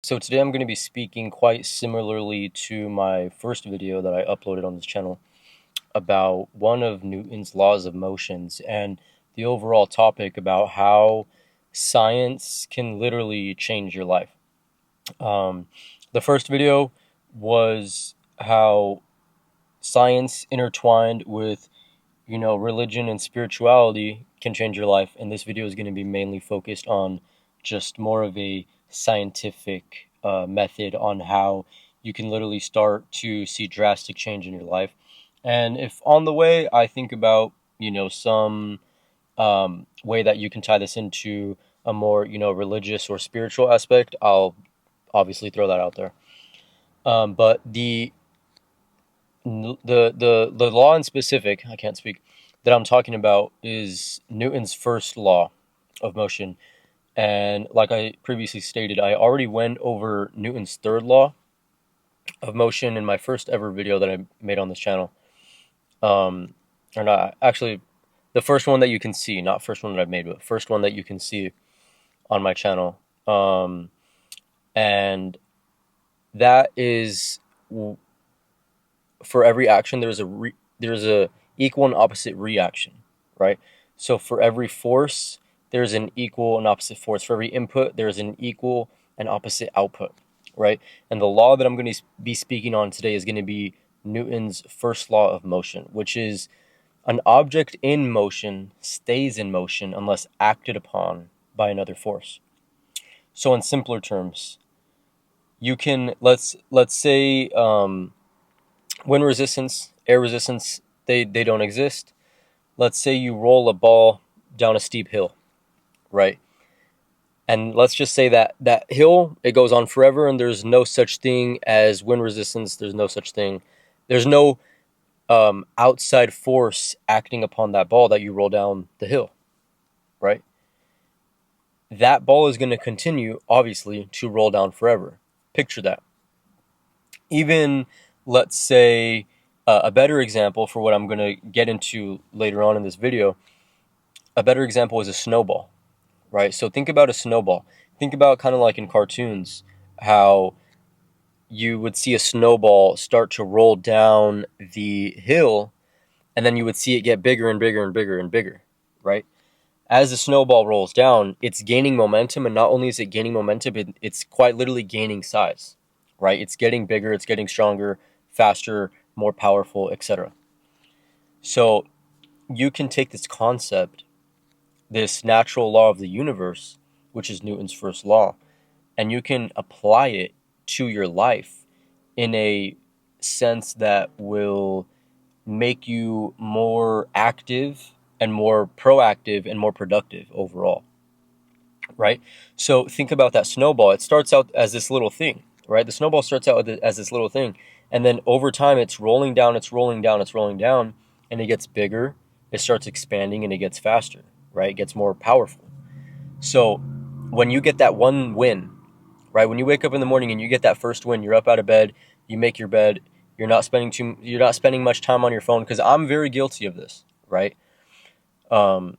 So today I'm going to be speaking quite similarly to my first video that I uploaded on this channel about one of Newton's laws of motions and the overall topic about how science can literally change your life. Um, the first video was how science intertwined with religion and spirituality can change your life. And this video is going to be mainly focused on just more of a scientific method on how you can literally start to see drastic change in your life. And if on the way I think about, some way that you can tie this into a more, religious or spiritual aspect, I'll obviously throw that out there. But the law in specific, I can't speak, that I'm talking about is Newton's first law of motion. And like I previously stated, I already went over Newton's third law of motion in my first ever video that I made on this channel. Or not, actually, the first one that you can see, not first one that I've made, but first one that you can see on my channel. And that is for every action, there's a equal and opposite reaction, right? So for every force, there's an equal and opposite force. For every input, there's an equal and opposite output, right? And the law that I'm going to be speaking on today is going to be Newton's first law of motion, which is an object in motion stays in motion unless acted upon by another force. So in simpler terms, you can let's say wind resistance, air resistance, they don't exist. Let's say you roll a ball down a steep hill, right? And let's just say that hill, it goes on forever and there's no such thing as wind resistance. There's no such thing. There's no outside force acting upon that ball that you roll down the hill, right? That ball is going to continue, obviously, to roll down forever. Picture that. Even, let's say, a better example for what I'm going to get into later on in this video, a better example is a snowball, right? So think about a snowball. Think about kind of like in cartoons, how you would see a snowball start to roll down the hill, and then you would see it get bigger and bigger and bigger and bigger, right? As the snowball rolls down, it's gaining momentum, and not only is it gaining momentum, it's quite literally gaining size, right? It's getting bigger, it's getting stronger, faster, more powerful, etc. So you can take this concept, this natural law of the universe, which is Newton's first law, and you can apply it to your life in a sense that will make you more active and more proactive and more productive overall, right? So think about that snowball. It starts out as this little thing, right? The snowball starts out as this little thing, and then over time it's rolling down, it's rolling down, it's rolling down, and it gets bigger. It starts expanding and it gets faster, right? It gets more powerful. So when you get that one win, right? When you wake up in the morning and you get that first win, you're up out of bed, you make your bed, you're not spending much time on your phone, because I'm very guilty of this, right? Um,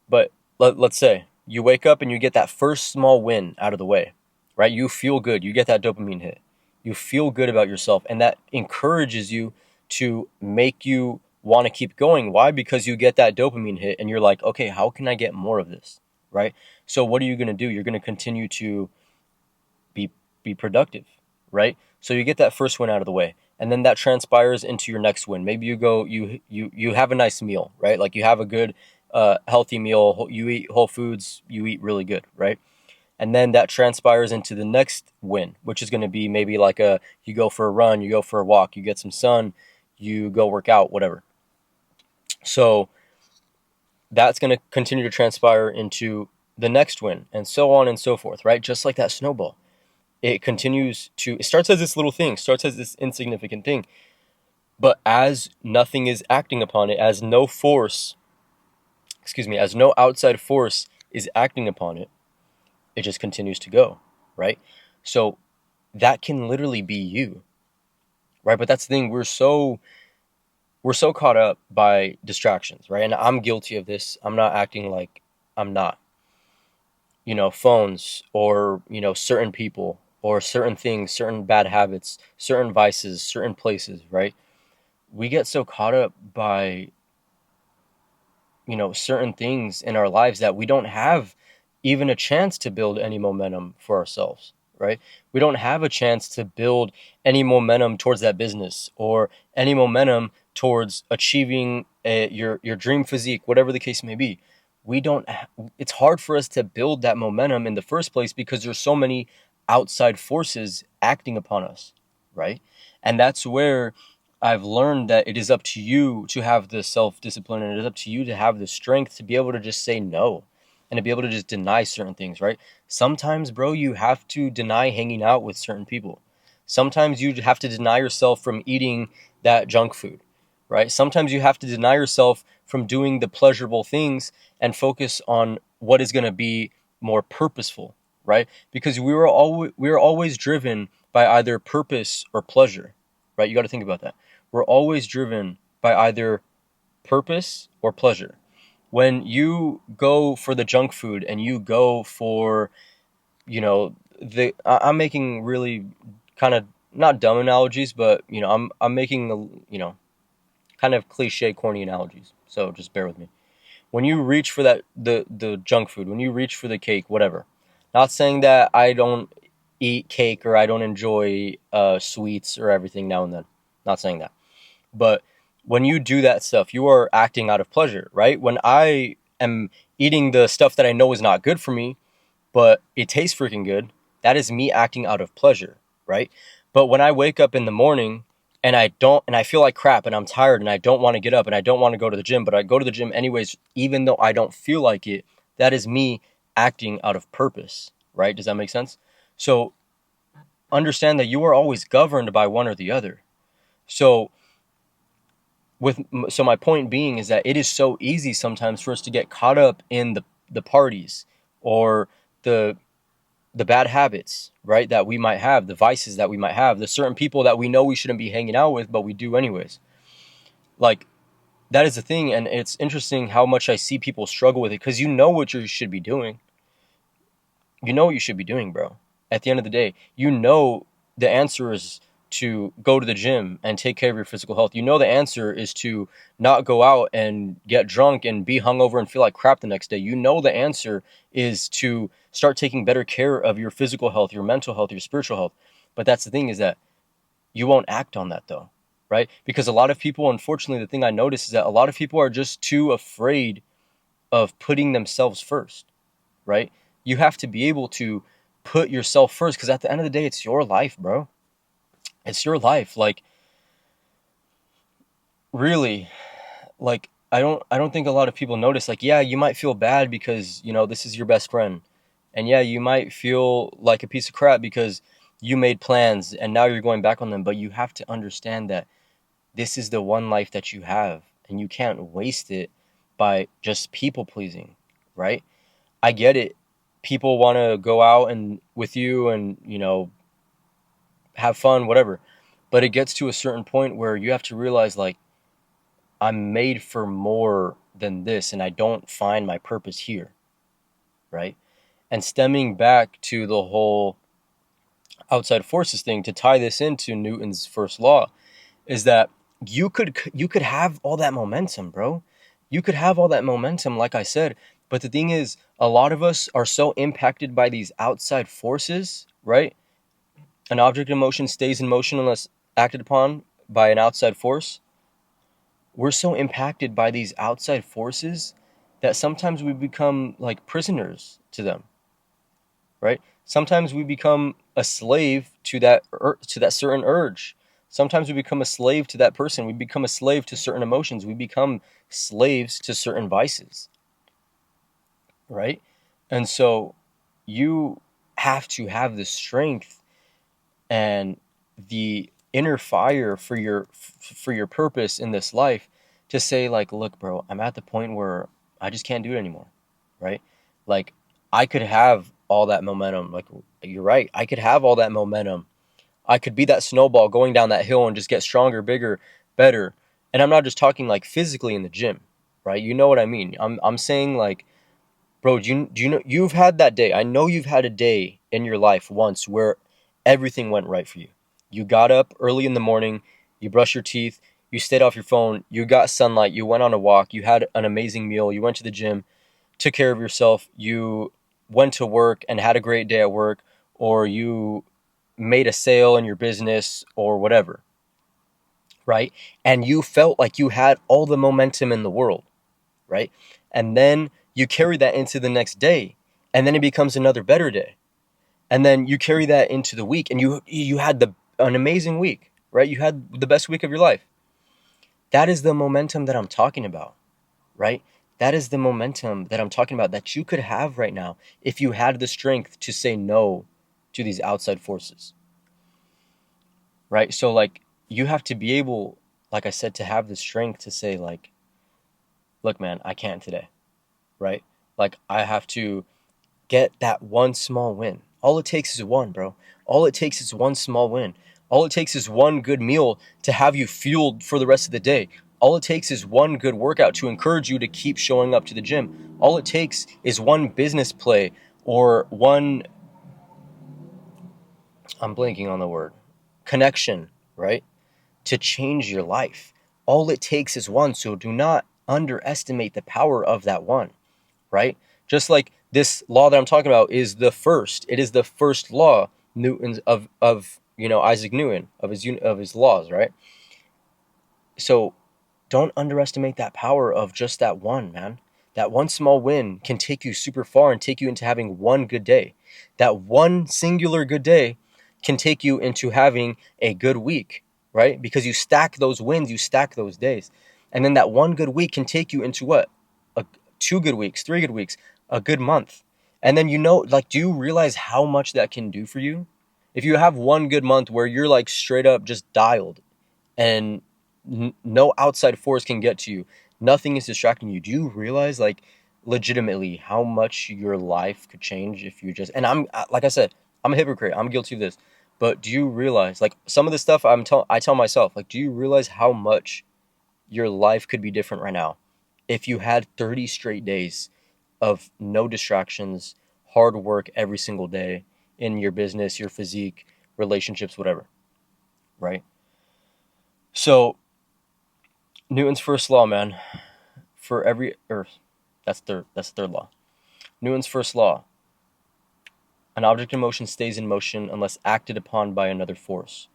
but let's say you wake up and you get that first small win out of the way, right? You feel good. You get that dopamine hit. You feel good about yourself, and that encourages you to make you want to keep going. Why? Because you get that dopamine hit and you're like, okay, how can I get more of this, right? So what are you going to do? You're going to continue to be be productive, right? So you get that first win out of the way, and then that transpires into your next win. Maybe you have a nice meal, right? Like you have a good healthy meal, you eat whole foods, you eat really good, right? And then that transpires into the next win, which is going to be maybe like you go for a run, you go for a walk, you get some sun, you go work out, whatever. So that's going to continue to transpire into the next win, and so on and so forth, right? Just like that snowball. It starts as this little thing, starts as this insignificant thing, but as nothing is acting upon it, as no outside force is acting upon it, it just continues to go, right? So that can literally be you, right? But that's the thing, we're so caught up by distractions, right? And I'm guilty of this. I'm not acting like I'm not. Phones or, certain people, or certain things, certain bad habits, certain vices, certain places, right? We get so caught up by, certain things in our lives that we don't have even a chance to build any momentum for ourselves, right? We don't have a chance to build any momentum towards that business or any momentum towards achieving your dream physique, whatever the case may be. We don't it's hard for us to build that momentum in the first place because there's so many outside forces acting upon us, right? And that's where I've learned that it is up to you to have the self discipline, and it is up to you to have the strength to be able to just say no and to be able to just deny certain things, right? Sometimes, bro, you have to deny hanging out with certain people. Sometimes you have to deny yourself from eating that junk food, right? Sometimes you have to deny yourself from doing the pleasurable things and focus on what is going to be more purposeful, right? Because we are always driven by either purpose or pleasure, right? You got to think about that. We're always driven by either purpose or pleasure. When you go for the junk food and you go for, I'm making really kind of not dumb analogies, but I'm making kind of cliche, corny analogies. So just bear with me. When you reach for that the junk food, when you reach for the cake, whatever. Not saying that I don't eat cake or I don't enjoy sweets or everything now and then. Not saying that. But when you do that stuff, you are acting out of pleasure, right? When I am eating the stuff that I know is not good for me, but it tastes freaking good, that is me acting out of pleasure, right? But when I wake up in the morning and I feel like crap and I'm tired and I don't want to get up and I don't want to go to the gym, but I go to the gym anyways, even though I don't feel like it, that is me acting out of purpose, right? Does that make sense? So understand that you are always governed by one or the other. So so my point being is that it is so easy sometimes for us to get caught up in the parties or the the bad habits, right, that we might have, the vices that we might have, the certain people that we know we shouldn't be hanging out with, but we do anyways. Like, that is the thing, and it's interesting how much I see people struggle with it because you know what you should be doing. You know what you should be doing, bro. At the end of the day, you know the answer is to go to the gym and take care of your physical health. You know the answer is to not go out and get drunk and be hungover and feel like crap the next day. You know the answer is to start taking better care of your physical health, your mental health, your spiritual health. But that's the thing, is that you won't act on that though, right? Because a lot of people, unfortunately, the thing I notice is that a lot of people are just too afraid of putting themselves first, right? You have to be able to put yourself first because at the end of the day, it's your life, bro. It's your life. Like, really, like I don't think a lot of people notice. Like, yeah, you might feel bad because, this is your best friend. And yeah, you might feel like a piece of crap because you made plans and now you're going back on them, but you have to understand that this is the one life that you have and you can't waste it by just people pleasing, right? I get it. People want to go out and with you and, have fun, whatever. But it gets to a certain point where you have to realize, like, I'm made for more than this and I don't find my purpose here, right? And stemming back to the whole outside forces thing, to tie this into Newton's first law, is that you could have all that momentum, bro. You could have all that momentum, like I said, but the thing is, a lot of us are so impacted by these outside forces, right? An object in motion stays in motion unless acted upon by an outside force. We're so impacted by these outside forces that sometimes we become like prisoners to them, right? Sometimes we become a slave to that certain urge. Sometimes we become a slave to that person. We become a slave to certain emotions. We become slaves to certain vices, right? And so you have to have the strength and the inner fire for your purpose in this life to say, like, look, bro, I'm at the point where I just can't do it anymore, right? Like, I could have all that momentum. Like, you're right, I could have all that momentum. I could be that snowball going down that hill and just get stronger, bigger, better. And I'm not just talking like physically in the gym, right? You know what I mean? I'm saying, like, bro, do you know you've had that day? I know you've had a day in your life once where everything went right for you. You got up early in the morning, you brushed your teeth, you stayed off your phone, you got sunlight, you went on a walk, you had an amazing meal, you went to the gym, took care of yourself, you went to work and had a great day at work, or you made a sale in your business or whatever, right? And you felt like you had all the momentum in the world, right? And then you carry that into the next day, and then it becomes another better day. And then you carry that into the week, and you had an amazing week, right? You had the best week of your life. That is the momentum that I'm talking about, right? That is the momentum that I'm talking about that you could have right now if you had the strength to say no to these outside forces, right? So like you have to be able, like I said, to have the strength to say like, look, man, I can't today, right? Like I have to get that one small win. All it takes is one, bro. All it takes is one small win. All it takes is one good meal to have you fueled for the rest of the day. All it takes is one good workout to encourage you to keep showing up to the gym. All it takes is one business play or one, I'm blanking on the word, connection, right? To change your life. All it takes is one. So do not underestimate the power of that one, right? Just like this law that I'm talking about is the first. It is the first law Newton's of Isaac Newton of his laws, right? So don't underestimate that power of just that one, man. That one small win can take you super far and take you into having one good day. That one singular good day can take you into having a good week, right? Because you stack those wins, you stack those days. And then that one good week can take you into what? A, 2 good weeks, 3 good weeks, a good month. And then like, do you realize how much that can do for you? If you have one good month where you're like straight up just dialed and no outside force can get to you. Nothing is distracting you. Do you realize, like, legitimately how much your life could change if you just? And like I said, I'm a hypocrite. I'm guilty of this. But do you realize, like, some of the stuff I tell myself, like, do you realize how much your life could be different right now if you had 30 straight days of no distractions, hard work every single day in your business, your physique, relationships, whatever, right? So Newton's first law, man. For every or that's third law. Newton's first law. An object in motion stays in motion unless acted upon by another force.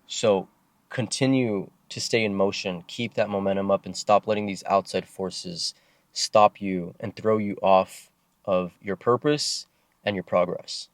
So continue to stay in motion, keep that momentum up, and stop letting these outside forces stop you and throw you off of your purpose and your progress.